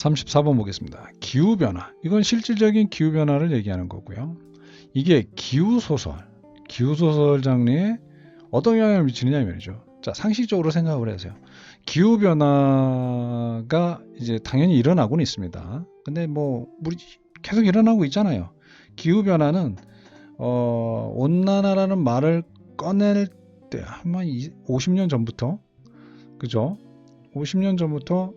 34번 보겠습니다. 기후변화. 이건 실질적인 기후변화를 얘기하는 거고요. 이게 기후소설 장르에 어떤 영향을 미치느냐 이 말이죠. 자, 상식적으로 생각을 해보세요. 기후변화가 이제 당연히 일어나고는 있습니다. 근데 뭐 우리 계속 일어나고 있잖아요. 기후변화는 온난화라는 말을 꺼낼 때 아마 50년 전부터, 그죠? 50년 전부터,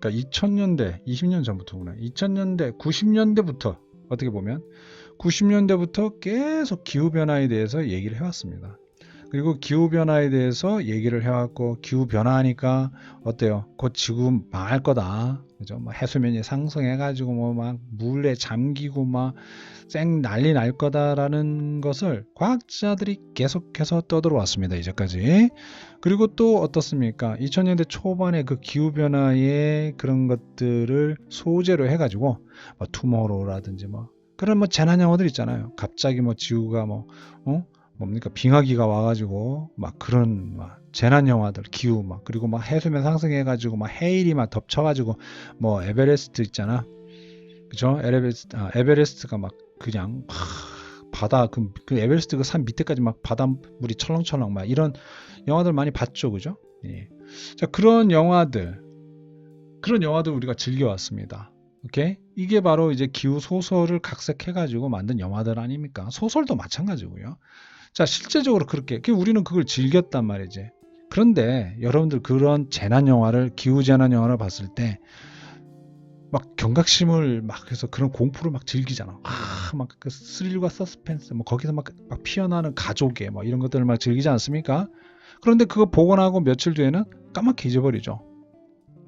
그러니까 2000년대, 20년 전부터구나. 2000년대, 90년대부터 어떻게 보면 90년대부터 계속 기후변화에 대해서 얘기를 해왔습니다. 그리고 기후변화에 대해서 얘기를 해왔고, 기후변화하니까 어때요? 곧 지구 망할 거다. 그죠? 뭐 해수면이 상승해가지고 뭐 막 물에 잠기고 막 쌩 난리 날 거다라는 것을 과학자들이 계속해서 떠들어왔습니다. 이제까지. 그리고 또 어떻습니까? 2000년대 초반에 그 기후변화의 그런 것들을 소재로 해가지고 뭐 투모로우라든지 뭐 그런 뭐 재난 영화들 있잖아요. 갑자기 뭐 지구가 뭡니까 빙하기가 와가지고 막 그런 막 재난 영화들 기후 막 그리고 막 해수면 상승해가지고 막 해일이 막 덮쳐가지고 뭐 에베레스트 있잖아. 그죠? 에베레스트가 막 그냥 바다 그 에베레스트 그 산 밑에까지 막 바닷물이 철렁철렁 막 이런 영화들 많이 봤죠, 그죠? 예. 자, 그런 영화들 우리가 즐겨왔습니다. 오케이? 이게 바로 이제 기후 소설을 각색해가지고 만든 영화들 아닙니까? 소설도 마찬가지고요. 자, 실제적으로 그렇게 우리는 그걸 즐겼단 말이지. 그런데 여러분들 그런 재난 영화를 기후 재난 영화를 봤을 때 막 경각심을 막 해서 그런 공포를 막 즐기잖아. 막 그 스릴과 서스펜스, 뭐 거기서 막 피어나는 가족의 뭐 이런 것들을 막 즐기지 않습니까? 그런데 그거 보고 나고 며칠 뒤에는 까맣게 잊어버리죠.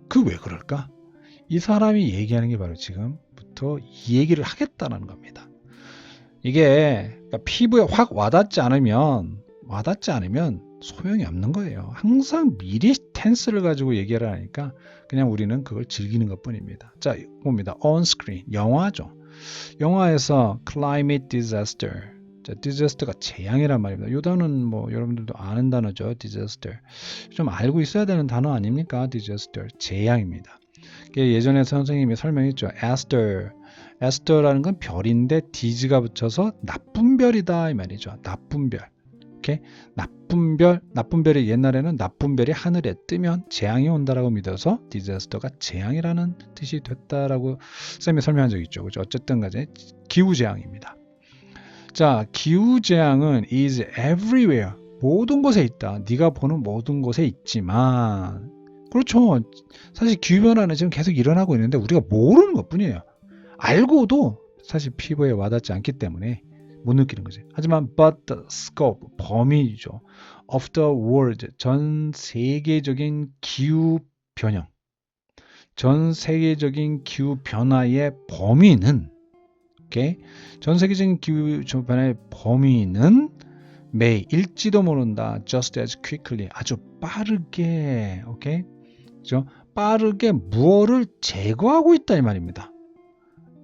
그 왜 그럴까? 이 사람이 얘기하는 게 바로 지금부터 이 얘기를 하겠다는 겁니다. 이게 그러니까 피부에 확 와닿지 않으면 소용이 없는 거예요. 항상 미리 텐스를 가지고 얘기를 하니까 그냥 우리는 그걸 즐기는 것뿐입니다. 자, 봅니다. On screen 영화죠. 영화에서 climate disaster, 자, disaster가 재앙이란 말입니다. 이 단어는 뭐 여러분들도 아는 단어죠. disaster. 좀 알고 있어야 되는 단어 아닙니까? disaster, 재앙입니다. 예전에 선생님이 설명했죠. 에스터라는 건 별인데 디즈가 붙여서 나쁜 별이다 이 말이죠. 나쁜 별. 이렇게 나쁜 별이 옛날에는 나쁜 별이 하늘에 뜨면 재앙이 온다라고 믿어서 디자스터가 재앙이라는 뜻이 됐다라고 쌤이 설명한 적이 있죠. 그죠? 어쨌든 간에 기후 재앙입니다. 자, 기후 재앙은 is everywhere. 모든 곳에 있다. 네가 보는 모든 곳에 있지만 그렇죠. 사실 기후변화는 지금 계속 일어나고 있는데 우리가 모르는 것뿐이에요. 알고도 사실 피부에 와닿지 않기 때문에 못 느끼는 거지. 하지만 but the scope, 범위죠. of the world, 전 세계적인 기후 변형, 전 세계적인 기후 변화의 범위는 오케이? 전 세계적인 기후 변화의 범위는 may 일지도 모른다. just as quickly, 아주 빠르게, 오케이? 그죠? 빠르게 무엇을 제거하고 있다 이 말입니다.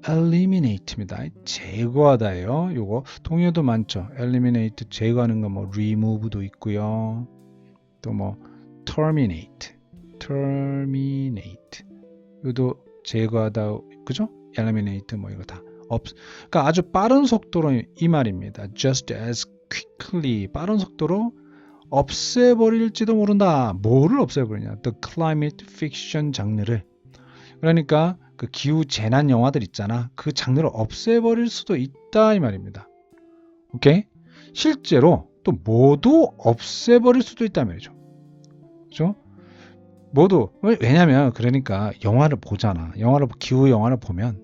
eliminate입니다. 제거하다예요. 요거 동요도 많죠. eliminate 제거하는 거 뭐 remove도 있고요. 또 뭐 terminate 이것도 제거하다, 그죠? eliminate 뭐 이거 다 그러니까 아주 빠른 속도로 이 말입니다. just as quickly 빠른 속도로 없애버릴지도 모른다. 뭐를 없애버리냐? The climate fiction 장르를. 그러니까 그 기후 재난 영화들 있잖아. 그 장르를 없애버릴 수도 있다 이 말입니다. 오케이? 실제로 또 모두 없애버릴 수도 있다 말이죠. 그죠? 모두. 왜냐면 그러니까 영화를 보잖아. 기후 영화를 보면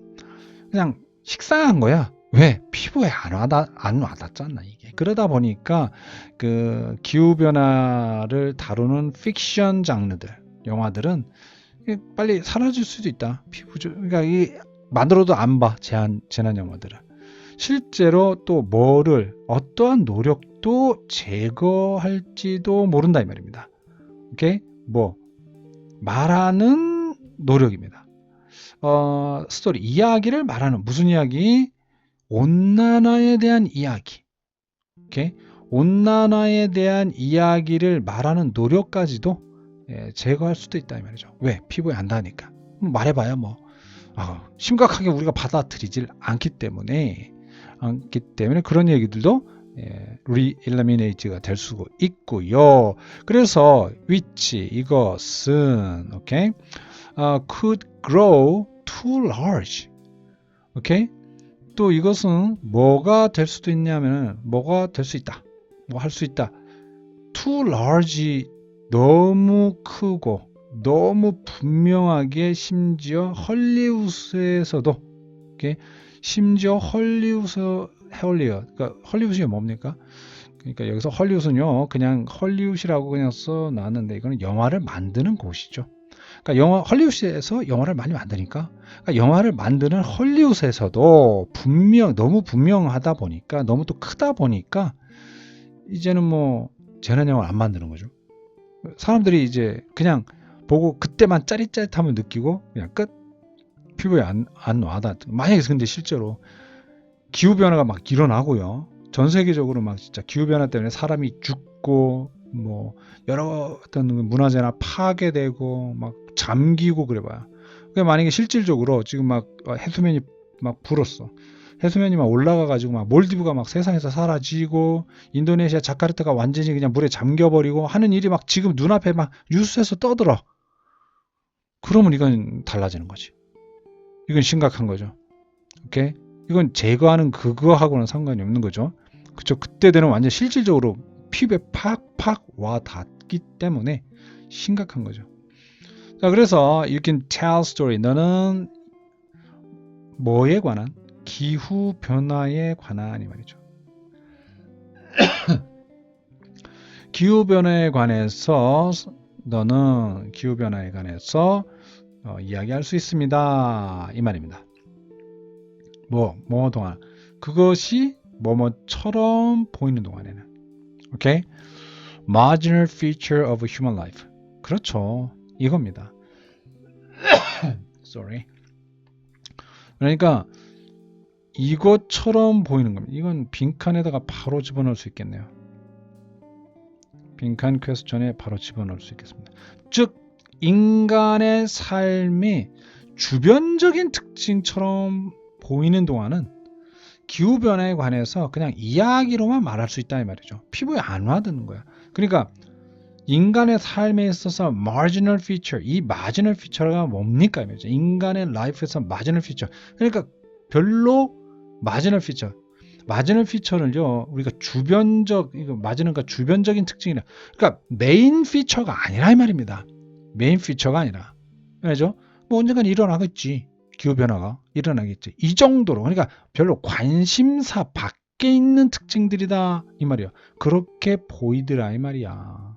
그냥 식상한 거야. 왜? 피부에 안 와닿잖아 이게. 그러다 보니까 그 기후 변화를 다루는 픽션 장르들, 영화들은 빨리 사라질 수도 있다. 그러니까 만들어도 안 봐. 재난 영화들은. 실제로 또 어떠한 노력도 제거할지도 모른다 이 말입니다. 오케이? 말하는 노력입니다. 스토리, 이야기를 말하는 무슨 이야기? 온난화에 대한 이야기. 오케이? 온난화에 대한 이야기를 말하는 노력까지도 제거할 수도 있다 이 말이죠. 왜? 피부에 안 닿으니까. 말해봐야 뭐 심각하게 우리가 받아들이질 않기 때문에 그런 얘기들도 re-eliminate가 될 수가 있고요. 그래서 which 이것은 오케이 could grow too large. 오케이? 또 이것은 뭐가 될 수도 있냐면 뭐가 될 수 있다. 뭐 할 수 있다. too large 너무 크고 너무 분명하게 심지어 헐리우드에서도 오케이? 심지어 그러니까 헐리우드이 뭡니까? 그러니까 여기서 헐리우드는요 그냥 헐리우드라고 그냥 써놨는데 이거는 영화를 만드는 곳이죠. 그러니까 헐리우드에서 영화를 많이 만드니까 그러니까 영화를 만드는 헐리우드에서도 너무 분명하다 보니까 너무 또 크다 보니까 이제는 뭐 재난 영화를 안 만드는 거죠. 사람들이 이제 그냥 보고 그때만 짜릿짜릿함을 느끼고 그냥 끝. 피부에 안 와닿. 만약에 근데 실제로 기후 변화가 막 일어나고요. 전 세계적으로 막 진짜 기후 변화 때문에 사람이 죽고 뭐 여러 어떤 문화재나 파괴되고 막 잠기고 그래봐요. 그러니까 만약에 실질적으로 지금 막 해수면이 막 불었어. 해수면이 막 올라가가지고 막 몰디브가 막 세상에서 사라지고 인도네시아 자카르타가 완전히 그냥 물에 잠겨버리고 하는 일이 막 지금 눈앞에 막 뉴스에서 떠들어. 그러면 이건 달라지는 거지. 이건 심각한 거죠. 오케이? 이건 제거하는 그거하고는 상관이 없는 거죠. 그쵸? 그때 되는 완전 실질적으로 피부에 팍팍 와 닿기 때문에 심각한 거죠. 자, 그래서 you can tell story. 너는 뭐에 관한? 기후 변화에 관한 이 말이죠. 기후 변화에 관해서 너는 기후 변화에 관해서 이야기할 수 있습니다. 이 말입니다. 뭐 동안 그것이 뭐뭐처럼 보이는 동안에는 오케이? Marginal feature of human life. 그렇죠. 이겁니다. Sorry. 그러니까 이것처럼 보이는 겁니다. 이건 빈칸에다가 바로 집어넣을 수 있겠네요. 빈칸 퀘스천에 바로 집어넣을 수 있겠습니다. 즉 인간의 삶이 주변적인 특징처럼 보이는 동안은 기후변화에 관해서 그냥 이야기로만 말할 수 있다 이 말이죠. 피부에 안 와닿는 거야. 그러니까 인간의 삶에 있어서 marginal feature, 이 marginal feature가 뭡니까? 이 말이죠. 인간의 life에서 marginal feature. 그러니까 별로 marginal feature. marginal feature는요, 우리가 marginal가 주변적인 특징이라. 그러니까 메인 피처가 아니라 이 말입니다. 메인 피처가 아니라. 그죠? 뭐 언젠간 일어나겠지. 기후변화가 일어나겠지. 이 정도로. 그러니까 별로 관심사 밖에 있는 특징들이다. 이 말이야. 그렇게 보이더라. 이 말이야.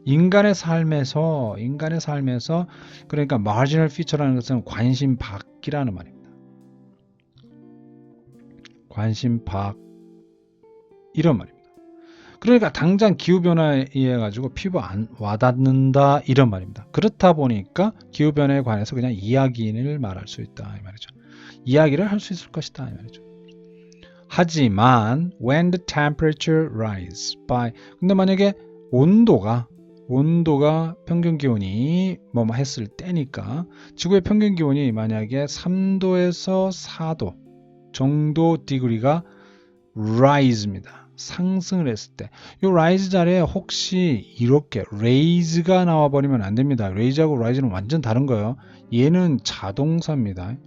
인간의 삶에서 그러니까 marginal feature라는 것은 관심 밖이라는 말입니다. 관심 밖 이런 말입니다. 그러니까 당장 기후변화에 의해 가지고 피부 안 와닿는다 이런 말입니다. 그렇다 보니까 기후변화에 관해서 그냥 이야기를 말할 수 있다 이 말이죠. 이야기를 할 수 있을 것이다 이 말이죠. 하지만 when the temperature rise by 근데 만약에 온도가 평균 기온이 뭐뭐 했을 때니까 지구의 평균 기온이 만약에 3도에서 4도 정도 디그리가 rise입니다. 상승을 했을 때 이 rise 자리에 혹시 이렇게 raise가 나와버리면 안 됩니다. raise하고 rise는 완전 다른 거예요. 얘는 자동사입니다.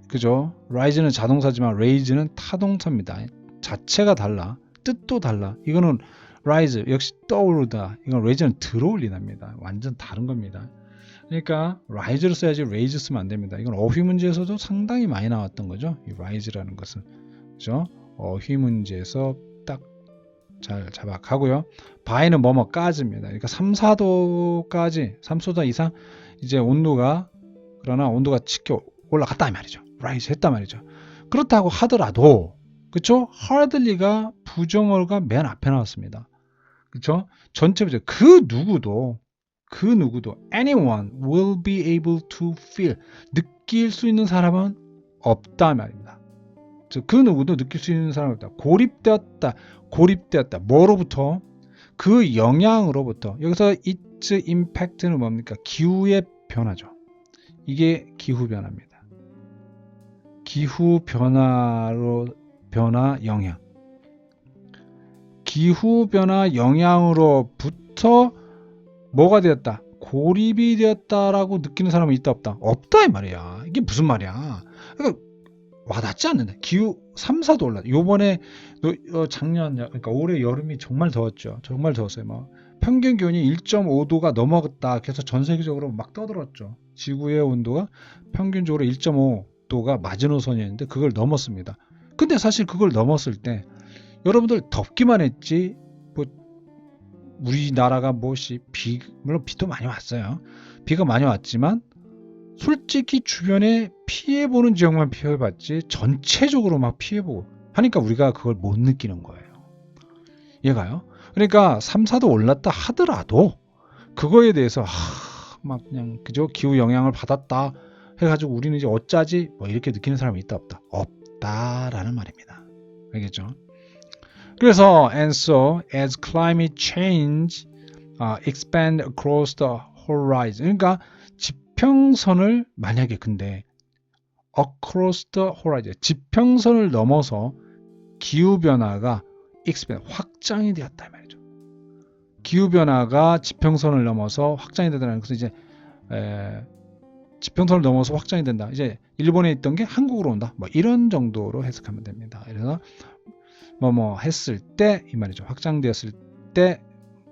그죠? rise는 자동사지만 raise는 타동사입니다. 자체가 달라. 뜻도 달라. 이거는 rise 역시 떠오르다. 이건 raise는 들어올리답니다. 완전 다른 겁니다. 그러니까 rise를 써야지 raise 쓰면 안 됩니다. 이건 어휘 문제에서도 상당히 많이 나왔던 거죠. 이 rise라는 것은. 그죠? 어휘 문제에서 딱 잘 잡아가고요. by는 뭐뭐까지입니다. 그러니까 3, 4도까지 3도다 이상 이제 온도가 지켜 올라갔다 이 말이죠. rise 했단 말이죠. 그렇다고 하더라도 그쵸? hardly가 부정어가 맨 앞에 나왔습니다. 그쵸? 전체 부정 그 누구도 anyone will be able to feel 느낄 수 있는 사람은 없다 말입니다. 그 누구도 느낄 수 있는 사람은 없다. 고립되었다. 뭐로부터? 그 영향으로부터. 여기서 its impact는 뭡니까? 기후의 변화죠. 이게 기후변화입니다. 기후변화 영향. 기후변화 영향으로부터 뭐가 되었다? 고립이 되었다라고 느끼는 사람은 있다 없다? 없다 이 말이야. 이게 무슨 말이야? 그러니까 와닿지 않는다. 기후 3, 4도 올라. 요번에 작년 그러니까 올해 여름이 정말 더웠죠. 정말 더웠어요. 뭐 평균 기온이 1.5도가 넘어갔다. 그래서 전 세계적으로 막 떠들었죠. 지구의 온도가 평균적으로 1.5도가 마지노선이었는데 그걸 넘었습니다. 근데 사실 그걸 넘었을 때 여러분들 덥기만 했지 뭐 우리나라가 물론 비도 많이 왔어요. 비가 많이 왔지만 솔직히 주변에 피해보는 지역만 피해봤지 전체적으로 막 피해보고 하니까 우리가 그걸 못 느끼는 거예요. 얘가요. 그러니까 3, 4도 올랐다 하더라도 그거에 대해서 막 그냥 그저 기후 영향을 받았다 해가지고 우리는 이제 어쩌지 뭐 이렇게 느끼는 사람이 있다 없다? 없다라는 말입니다. 알겠죠? 그래서 and so as climate change expand across the horizon 그러니까 지평선을 만약에 근데 across the horizon 지평선을 넘어서 기후변화가 expand 확장이 되었다 이 말이죠. 기후변화가 지평선을 넘어서 확장이 되다는 것은 이제 지평선을 넘어서 확장이 된다. 이제 일본에 있던 게 한국으로 온다. 뭐 이런 정도로 해석하면 됩니다. 그래서 뭐뭐 했을 때 이 말이죠. 확장되었을 때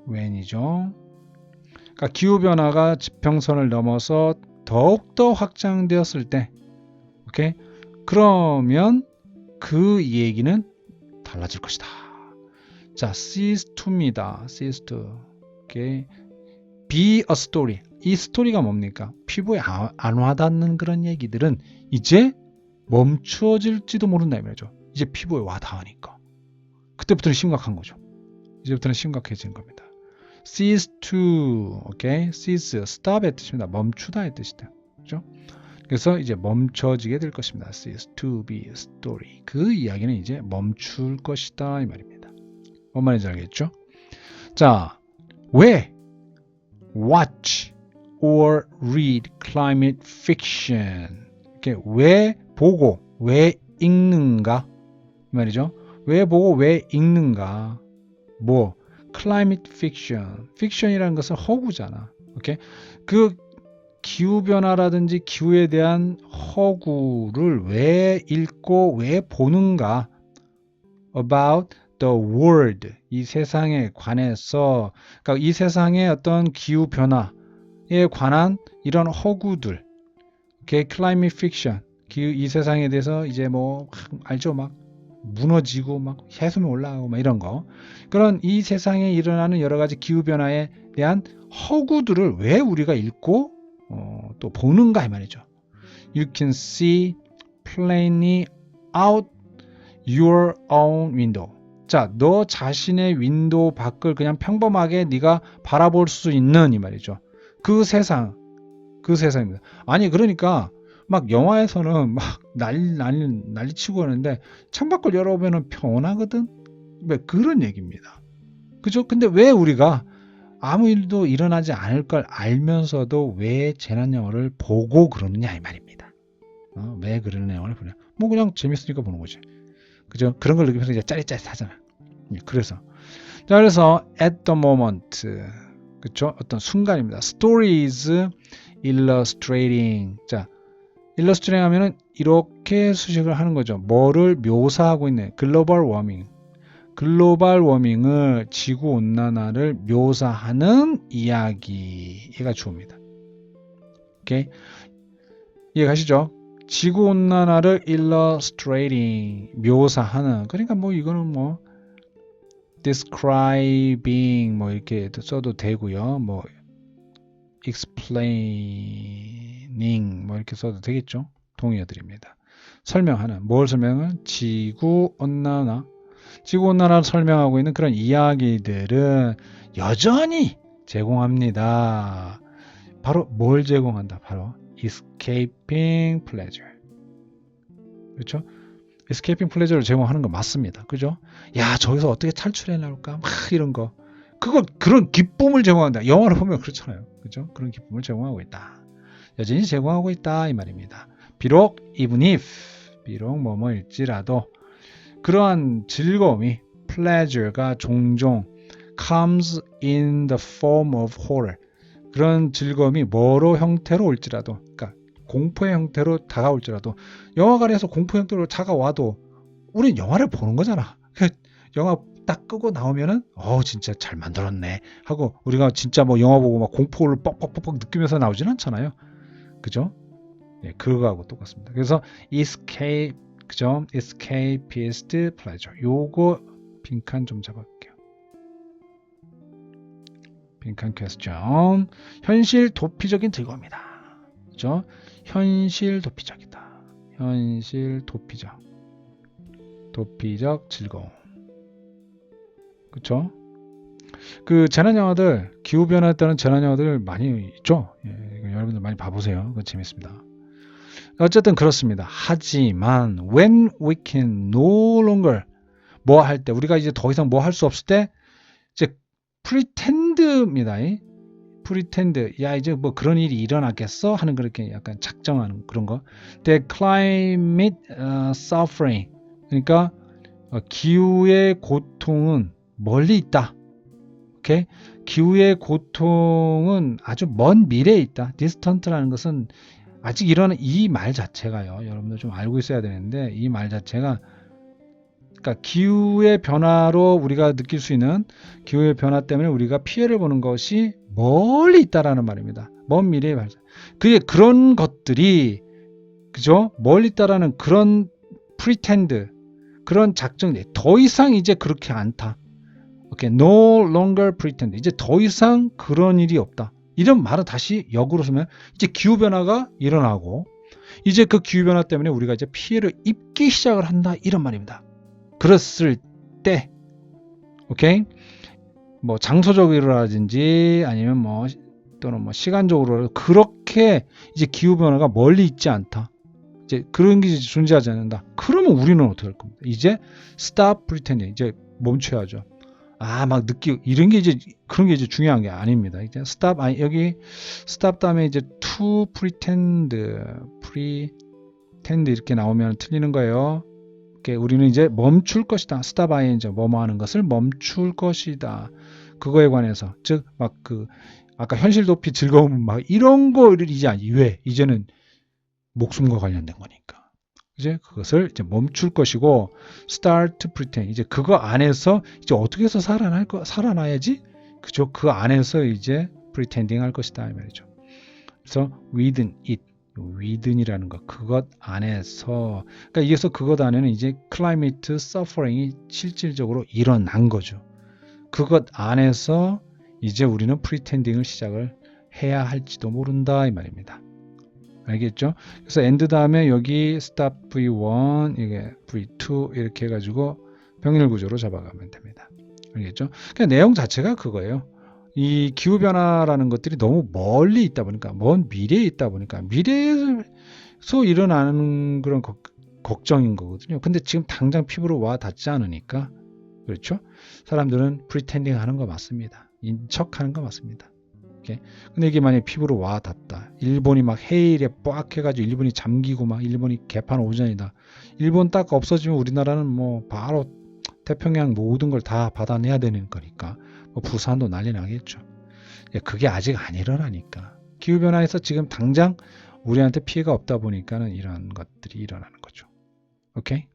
when이죠. 그러니까 기후변화가 지평선을 넘어서 더욱더 확장되었을 때 오케이? 그러면 그 얘기는 달라질 것이다. 자, cease to입니다. cease to. 오케이. be a story. 이 스토리가 뭡니까? 피부에 안 와닿는 그런 얘기들은 이제 멈추어질지도 모른다 이 말이죠. 이제 피부에 와닿으니까. 그때부터는 심각한 거죠. 이제부터는 심각해지는 겁니다. cease to, 오케이, cease, stop의 뜻입니다. 멈추다의 뜻이다. 그렇죠? 그래서 이제 멈춰지게 될 것입니다. cease to be a story. 그 이야기는 이제 멈출 것이다 이 말입니다. 뭔 말인지 알겠죠? 자, 왜 watch or read climate fiction? 이렇게 왜 보고 왜 읽는가 이 말이죠. 왜 보고 왜 읽는가? 뭐 climate fiction. fiction이라는 것은 허구잖아. 오케이? 그 기후 변화라든지 기후에 대한 허구를 왜 읽고 왜 보는가? about the world. 이 세상에 관해서 그러니까 이 세상의 어떤 기후 변화에 관한 이런 허구들. 오케이? climate fiction. 이 세상에 대해서 이제 뭐 알죠? 막 무너지고 막 해수면 올라가고 막 이런 거 그런 이 세상에 일어나는 여러 가지 기후 변화에 대한 허구들을 왜 우리가 읽고 또 보는가 이 말이죠. You can see plainly out your own window. 자, 너 자신의 윈도우 밖을 그냥 평범하게 네가 바라볼 수 있는 이 말이죠. 그 세상입니다. 아니 그러니까 막 영화에서는 막 난리치고 하는데 창밖을 열어보면 평온하거든. 왜 그런 얘기입니다. 그죠? 근데 왜 우리가 아무 일도 일어나지 않을 걸 알면서도 왜 재난 영화를 보고 그러느냐 이 말입니다. 왜 그런 영화를 보냐? 뭐 그냥 재밌으니까 보는 거지. 그죠? 그런 걸 느끼면서 이제 짜릿짜릿하잖아. 그래서 at the moment, 그죠? 어떤 순간입니다. Stories illustrating. 자. 일러스트링 하면은 이렇게 수식을 하는 거죠. 뭐를 묘사하고 있는 글로벌 워밍. 글로벌 워밍을 지구 온난화를 묘사하는 이야기가 주어입니다. 오케이? 이해가시죠? 지구 온난화를 illustrating 묘사하는 그러니까 뭐 이거는 뭐 describing 뭐 이렇게 써도 되고요. 뭐 explaining 뭐 이렇게 써도 되겠죠. 동의어드립니다. 설명하는 뭘 설명은 지구 온난화를 설명하고 있는 그런 이야기들은 여전히 제공합니다. 바로 뭘 제공한다? 바로 escaping pleasure. 그렇죠? escaping pleasure를 제공하는 거 맞습니다. 그죠? 야, 저기서 어떻게 탈출해 나올까? 막 이런 거. 그런 기쁨을 제공한다. 영화를 보면 그렇잖아요. 그죠? 그런 기쁨을 제공하고 있다. 여전히 제공하고 있다 이 말입니다. 비록 even if 비록 뭐뭐일지라도 그러한 즐거움이 pleasure가 종종 comes in the form of horror 그런 즐거움이 뭐로 형태로 올지라도 그러니까 공포의 형태로 다가올지라도 영화관에서 공포 형태로 다가와도 우린 영화를 보는 거잖아. 영화 딱 끄고 나오면은 진짜 잘 만들었네 하고 우리가 진짜 뭐 영화 보고 막 공포를 뻑뻑뻑뻑 느끼면서 나오진 않잖아요. 그죠? 네, 그거하고 똑같습니다. 그래서 escape 그죠? escapist pleasure 요거 빈칸 좀 잡아볼게요. 빈칸 퀘스천 현실 도피적인 즐거움이다. 그죠? 현실 도피적이다. 현실 도피적 즐거움. 그쵸? 그 재난 영화들 기후 변화에 따른 재난 영화들 많이 있죠. 예, 여러분들 많이 봐보세요. 그거 재밌습니다. 어쨌든 그렇습니다. 하지만 when we can no longer 뭐 할 때 우리가 이제 더 이상 뭐 할 수 없을 때 이제 pretend입니다. pretend 야 이제 뭐 그런 일이 일어나겠어 하는 그렇게 약간 작정하는 그런 거. The climate suffering 그러니까 기후의 고통은 멀리 있다. 오케이? 기후의 고통은 아주 먼 미래에 있다. distant라는 것은 아직 일어나는 이 말 자체가요. 여러분들 좀 알고 있어야 되는데 이 말 자체가 그러니까 기후의 변화로 우리가 느낄 수 있는 기후의 변화 때문에 우리가 피해를 보는 것이 멀리 있다라는 말입니다. 먼 미래의 발생. 그게 그런 것들이 그죠? 멀리 있다라는 그런 pretend 그런 작정이 더 이상 이제 그렇게 않다. 오케이, no longer pretend. 이제 더 이상 그런 일이 없다. 이런 말은 다시 역으로 쓰면 이제 기후 변화가 일어나고 이제 그 기후 변화 때문에 우리가 이제 피해를 입기 시작을 한다 이런 말입니다. 그랬을 때, 오케이, 뭐 장소적으로라든지 아니면 뭐 또는 뭐 시간적으로 그렇게 이제 기후 변화가 멀리 있지 않다. 이제 그런 게 존재하지 않는다. 그러면 우리는 어떻게 할 겁니까? 이제 stop pretending. 이제 멈춰야죠. 막 느끼고 이런 게 이제 그런 게 이제 중요한 게 아닙니다. 이제 stop 여기 stop 다음에 이제 to pretend 이렇게 나오면 틀리는 거예요. 우리는 이제 멈출 것이다. stop ing 뭐뭐 하는 것을 멈출 것이다. 그거에 관해서 즉 막 그 아까 현실 도피 즐거움 막 이런 거를 이제 왜 이제는 목숨과 관련된 거니까. 이제 그것을 이제 멈출 것이고 start pretend 이제 그거 안에서 이제 어떻게 해서 살아나야지 그죠? 그 안에서 이제 pretending 할 것이다 이 말이죠. 그래서 within it within이라는 것 그것 안에서 그러니까 이게서 그것 안에는 이제 climate suffering이 실질적으로 일어난 거죠. 그것 안에서 이제 우리는 pretending을 시작을 해야 할지도 모른다 이 말입니다. 알겠죠? 그래서 end 다음에 여기 stop v1 이게 v2 이렇게 해가지고 병렬 구조로 잡아가면 됩니다. 알겠죠? 그냥 내용 자체가 그거예요. 이 기후변화라는 것들이 너무 멀리 있다 보니까 먼 미래에 있다 보니까 미래에서 일어나는 그런 걱정인 거거든요. 근데 지금 당장 피부로 와 닿지 않으니까 그렇죠? 사람들은 pretending 하는 거 맞습니다. 인척하는 거 맞습니다. 근데 이게 만약에 피부로 와 닿다. 일본이 막 해일에 빡 해가지고 일본이 잠기고 막 일본이 개판 오전이다. 일본 딱 없어지면 우리나라는 뭐 바로 태평양 모든 걸 다 받아내야 되는 거니까 뭐 부산도 난리 나겠죠. 그게 아직 안 일어나니까 기후변화에서 지금 당장 우리한테 피해가 없다 보니까는 이런 것들이 일어나는 거죠. 오케이?